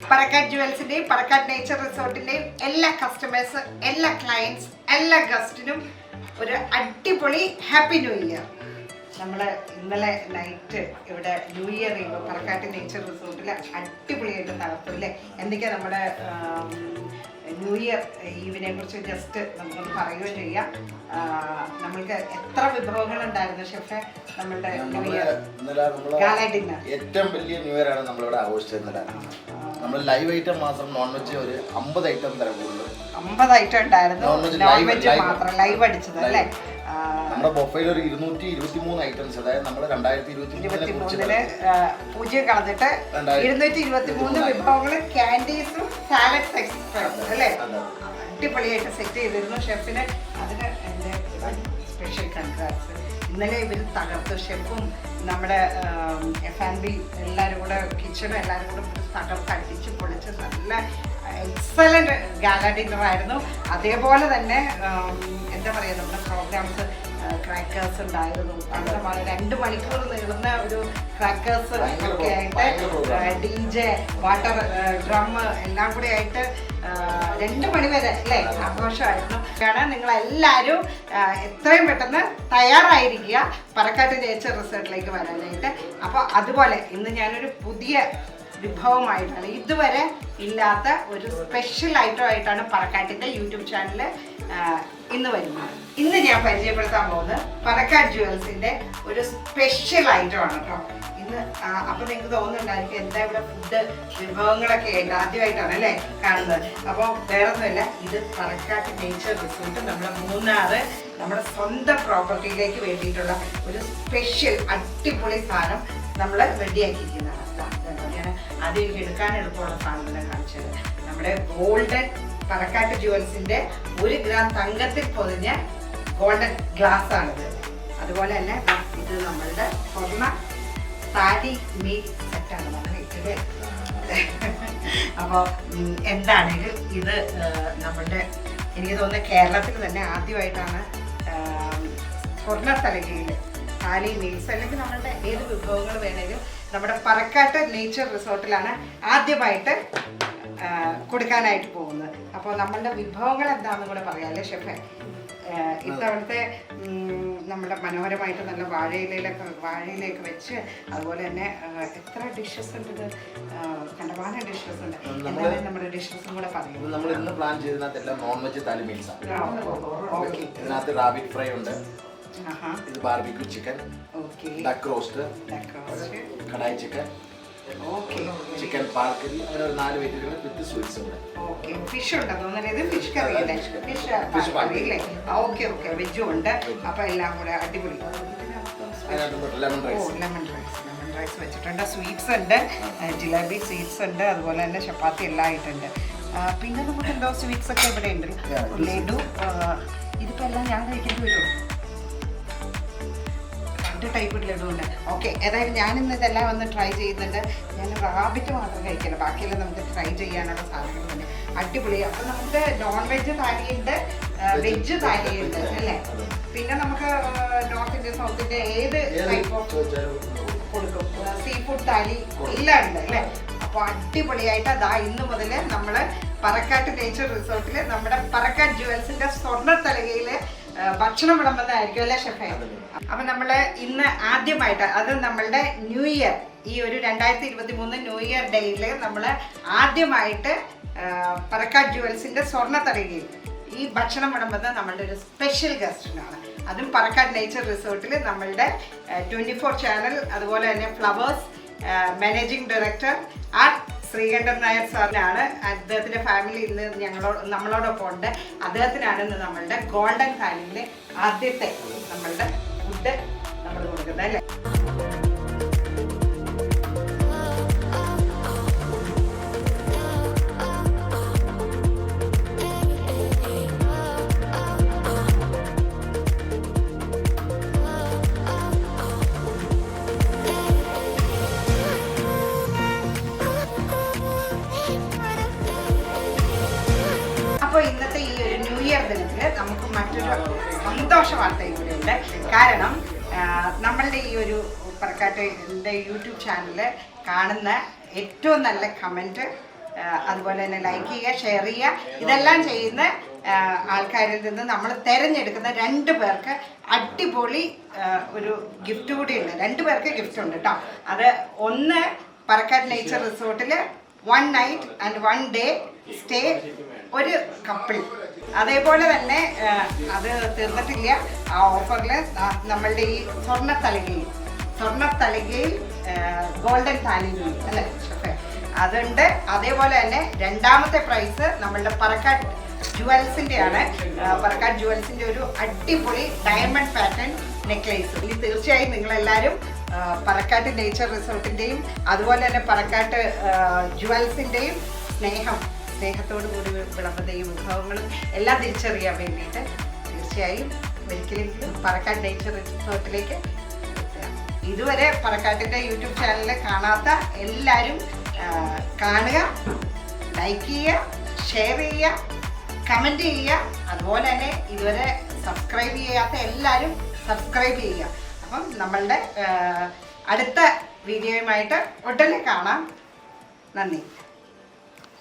Parakkat Jewels in Parakkat Nature Resort in Ella customers, Ella clients, Ella Gustinum, or a Happy New Year. Namala night Newyear Parakkat Nature Resort Antipoli and they can Newyear evening just Paragoja Namaka Etra with Hogan and Diana Chef Newyear Gala dinner. 8 billion New Year and number of hours. Live item non-veg 50 item that live item നമ്മുടെ പ്രൊഫൈലിൽ 223 items അതായത് നമ്മൾ 2023 പൂജ കളഞ്ഞിട്ട് 223 വിഭവങ്ങൾ കാൻഡീസും salad sex അല്ലേ അടിപൊളിയായിട്ട് set ചെയ്തിരുന്നു ഷെഫിന് അതിന് എൻ്റെ സ്പെഷ്യൽ കൺഗ്രാറ്റ്സ് ഇന്നലെ ഇവർ തകർത്ത് ഷെഫും നമ്മുടെ F&B എല്ലാവരും കൂടെ കിച്ചണും എല്ലാവരും കൂടെ തകർത്ത് അടിച്ച് പൊളിച്ച് നല്ല എക്സലന്റ് ഗാല ഡിന്നർ ആയിരുന്നു അതേപോലെ തന്നെ എന്താ പറയുക നമ്മുടെ പ്രോഗ്രാംസ് ക്രാക്കേഴ്സ് ഉണ്ടായിരുന്നു അങ്ങനെ 2 മണിക്കൂർ നീളുന്ന ഒരു ക്രാക്കേഴ്സ് ഒക്കെ ആയിട്ട് DJ വാട്ടർ ഡ്രം എല്ലാം കൂടെ ആയിട്ട് 2 മണി വരെ അല്ലേ ആഘോഷമായിരുന്നു നിങ്ങളെല്ലാവരും എത്രയും പെട്ടെന്ന് തയ്യാറായിരിക്കുക പറക്കാട്ട് നേച്ചർ റിസോർട്ടിലേക്ക് വരാനായിട്ട് അപ്പോൾ അതുപോലെ ഇന്ന് ഞാനൊരു പുതിയ വിഭവമായിട്ടാണ് ഇതുവരെ ഇല്ലാത്ത ഒരു സ്പെഷ്യൽ ഐറ്റം ആയിട്ടാണ് പറക്കാട്ടിൻ്റെ യൂട്യൂബ് ചാനൽ ഇന്ന് വരുന്നത് ഇന്ന് ഞാൻ പരിചയപ്പെടുത്താൻ പോകുന്നത് പറക്കാട്ട് ജുവൽസിൻ്റെ ഒരു സ്പെഷ്യൽ ഐറ്റം ആണ് കേട്ടോ ഇന്ന് അപ്പോൾ നിങ്ങൾക്ക് തോന്നുന്നുണ്ടായിരിക്കും എന്താ ഇവിടെ ഫുഡ് വിഭവങ്ങളൊക്കെ ആയിട്ട് ആദ്യമായിട്ടാണ് അല്ലേ കാണുന്നത് അപ്പോൾ വേറൊന്നുമില്ല ഇത് പറക്കാട്ട് നേച്ചർ റിസോർട്ട് നമ്മുടെ മൂന്നാറ് നമ്മുടെ സ്വന്തം പ്രോപ്പർട്ടിയിലേക്ക് വേണ്ടിയിട്ടുള്ള ഒരു സ്പെഷ്യൽ അടിപൊളി സാധനം നമ്മൾ റെഡിയാക്കിയിരിക്കുന്നതാണ് ആദ്യം എടുക്കാൻ എളുപ്പമുള്ള സാധനം കാണിച്ചത് നമ്മുടെ ഗോൾഡൻ പറക്കാട്ട് ജുവൽസിന്റെ 1 ഗ്രാം തങ്കത്തിൽ പൊതിഞ്ഞ ഗോൾഡൻ ഗ്ലാസ് ആണിത് അതുപോലെ തന്നെ ഇത് നമ്മളുടെ സ്വർണ്ണ സാരി മീറ്റ് സെറ്റാണ് പറഞ്ഞിട്ട് അപ്പോൾ എന്താണെങ്കിലും ഇത് നമ്മളുടെ എനിക്ക് തോന്നുന്നത് കേരളത്തിൽ തന്നെ ആദ്യമായിട്ടാണ് സ്വർണ്ണ തലകയിൽ താലി മീൽസ് അല്ലെങ്കിൽ നമ്മളുടെ ഏത് വിഭവങ്ങൾ വേണേലും നമ്മുടെ പറക്കാട്ട് നേച്ചർ റിസോർട്ടിലാണ് ആദ്യമായിട്ട് കൊടുക്കാനായിട്ട് പോകുന്നത് അപ്പോൾ നമ്മളുടെ വിഭവങ്ങൾ എന്താണെന്ന് കൂടെ പറയാമല്ലേ ഷെഫെ ഇത്തവണത്തെ നമ്മുടെ മനോഹരമായിട്ട് നല്ല വാഴയിലേക്ക് വെച്ച് അതുപോലെ തന്നെ എത്ര ഡിഷസ് ഉണ്ട് ഇത് കണ്ടമാനം ഡിഷസ് ഉണ്ട് എന്തായാലും നമ്മുടെ ഡിഷസും കൂടെ പറയും നമ്മൾ ഇന്ന് പ്ലാൻ ചെയ്തതിനകത്തെല്ലാം നോൺ വെജ് താലി മീൽസ് ആണ് ഓക്കെ ഇതിനകത്ത് റാബിറ്റ് ഫ്രൈ ഉണ്ട് ഇത് barbecue chicken duck roast kadai chicken chicken പാർക്കരി അങ്ങനെ 4 വെജിറ്റബിൾ വിത്ത് സ്വീറ്റ്സ് ഉണ്ട് ഫിഷ് ഉണ്ട് തോന്നുന്നത് ഫിഷ് കറി ഫിഷ് പാർക്കറി ഓക്കെ വെജും ഉണ്ട് അപ്പോൾ എല്ലാം കൂടെ അടിപൊളി ലെമൺ റൈസ് വെച്ചിട്ടുണ്ട് സ്വീറ്റ്സ് ഉണ്ട് ജിലേബി സ്വീറ്റ്സ് ഉണ്ട് അതുപോലെ തന്നെ ചപ്പാത്തി എല്ലാം ആയിട്ടുണ്ട് പിന്നെ നമുക്ക് എന്തോ സ്വീറ്റ്സ് ഒക്കെ ഇവിടെ ഉണ്ട് ലഡു ഇതിപ്പോൾ എല്ലാം ഞാൻ കഴിക്കേണ്ടി വരുമോ 2 ടൈപ്പ് ലഡുണ്ട് ഓക്കെ ഏതായാലും ഞാനിന്ന് ഇതെല്ലാം ഒന്ന് ട്രൈ ചെയ്യുന്നുണ്ട് ഞാൻ റാബിറ്റ് മാത്രം കഴിക്കില്ല ബാക്കിയെല്ലാം നമുക്ക് ട്രൈ ചെയ്യാനുള്ള സാധനങ്ങളുണ്ട് അടിപൊളി അപ്പോൾ നമുക്ക് നോൺ വെജ് താലിയുണ്ട് വെജ് താലിയുണ്ട് അല്ലേ പിന്നെ നമുക്ക് നോർത്ത് ഇന്ത്യൻ സൗത്ത് ഇന്ത്യ ഏത് ടൈപ്പ് ഓഫ് കൊടുക്കും സീ ഫുഡ് താലി എല്ലാം ഉണ്ട് അല്ലേ അപ്പോൾ അടിപൊളിയായിട്ട് അതാ ഇന്ന് മുതൽ നമ്മൾ പറക്കാട്ട് നേച്ചർ റിസോർട്ടിൽ നമ്മുടെ പറക്കാട്ട് ജുവൽസിൻ്റെ സ്വർണ്ണ തലകയിൽ ഭക്ഷണം വിളമ്പുന്നതായിരിക്കും അല്ലേ ഷെഫേ അപ്പം നമ്മൾ ഇന്ന് ആദ്യമായിട്ട് അത് നമ്മളുടെ ന്യൂ ഇയർ ഈ ഒരു 2023 ന്യൂ ഇയർ ഡേയിൽ നമ്മൾ ആദ്യമായിട്ട് പറക്കാട്ട് ജുവൽസിൻ്റെ സ്വർണ്ണ തലകയിൽ ഈ ഭക്ഷണം വിളമ്പുന്നത് നമ്മളുടെ ഒരു സ്പെഷ്യൽ ഗസ്റ്റിനാണ് അതും പറക്കാട്ട് നേച്ചർ റിസോർട്ടിൽ നമ്മളുടെ 24 ചാനൽ അതുപോലെ തന്നെ Flowers managing director Sreekandan Nair സാറിനാണ് അദ്ദേഹത്തിൻ്റെ ഫാമിലി ഇന്ന് നമ്മളോടൊപ്പം ഉണ്ട് അദ്ദേഹത്തിനാണ് ഇന്ന് നമ്മളുടെ ഗോൾഡൻ താലിയിലെ ആദ്യത്തെ നമ്മളുടെ ഫുഡ് നമ്മൾ കൊടുക്കുന്നത് അല്ലേ അപ്പോൾ ഇന്നത്തെ ഈ ഒരു ന്യൂ ഇയർ ദിനത്തിൽ നമുക്ക് മറ്റൊരു സന്തോഷ വാർത്തയും കൂടി ഉണ്ട് കാരണം നമ്മളുടെ ഈ ഒരു പറക്കാട്ടിൻ്റെ യൂട്യൂബ് ചാനൽ കാണുന്ന ഏറ്റവും നല്ല കമൻറ്റ് അതുപോലെ തന്നെ ലൈക്ക് ചെയ്യുക, ഷെയർ ചെയ്യുക. ഇതെല്ലാം ചെയ്യുന്ന ആൾക്കാരിൽ നിന്ന് നമ്മൾ തിരഞ്ഞെടുക്കുന്ന 2 പേർക്ക് അടിപൊളി ഒരു ഗിഫ്റ്റ് കൂടി ഉണ്ട്. 2 പേർക്ക് ഗിഫ്റ്റ് ഉണ്ട് കേട്ടോ. അത് ഒന്ന് പറക്കാട്ട് നേച്ചർ റിസോർട്ടിൽ 1 നൈറ്റ് ആൻഡ് 1 ഡേ സ്റ്റേ ഒരു കപ്പിൾ. അതേപോലെ തന്നെ അത് തീർന്നിട്ടില്ല. ആ ഓഫറിൽ നമ്മളുടെ ഈ സ്വർണ്ണത്തളികയിൽ ഗോൾഡൻ താലിയും അല്ലേ അതുണ്ട്. അതേപോലെ തന്നെ 2ാമത്തെ പ്രൈസ് നമ്മളുടെ പറക്കാട്ട് ജുവൽസിൻ്റെ ആണ്. പറക്കാട്ട് ജുവൽസിൻ്റെ ഒരു അടിപൊളി ഡയമണ്ട് പാറ്റേൺ നെക്ലേസ്. ഇനി തീർച്ചയായും നിങ്ങളെല്ലാവരും പറക്കാട്ട് നേച്ചർ റിസോർട്ടിൻ്റെയും അതുപോലെ തന്നെ പറക്കാട്ട് ജുവൽസിൻ്റെയും സ്നേഹത്തോടു കൂടി വിളമ്പുന്ന ഈ വിഭവങ്ങളും എല്ലാം തിരിച്ചറിയാൻ വേണ്ടിയിട്ട് തീർച്ചയായും ഒരിക്കലെങ്കിലും പറക്കാട്ട് നേച്ചർ റിസോർട്ടിലേക്ക് എത്തുക. ഇതുവരെ പറക്കാട്ടിൻ്റെ യൂട്യൂബ് ചാനൽ കാണാത്ത എല്ലാവരും കാണുക, ലൈക്ക് ചെയ്യുക, ഷെയർ ചെയ്യുക, കമൻറ്റ് ചെയ്യുക. അതുപോലെ തന്നെ ഇതുവരെ സബ്സ്ക്രൈബ് ചെയ്യാത്ത എല്ലാവരും സബ്സ്ക്രൈബ് ചെയ്യുക. അപ്പം നമ്മളുടെ അടുത്ത വീഡിയോയുമായിട്ട് ഉടനെ കാണാം. നന്ദി.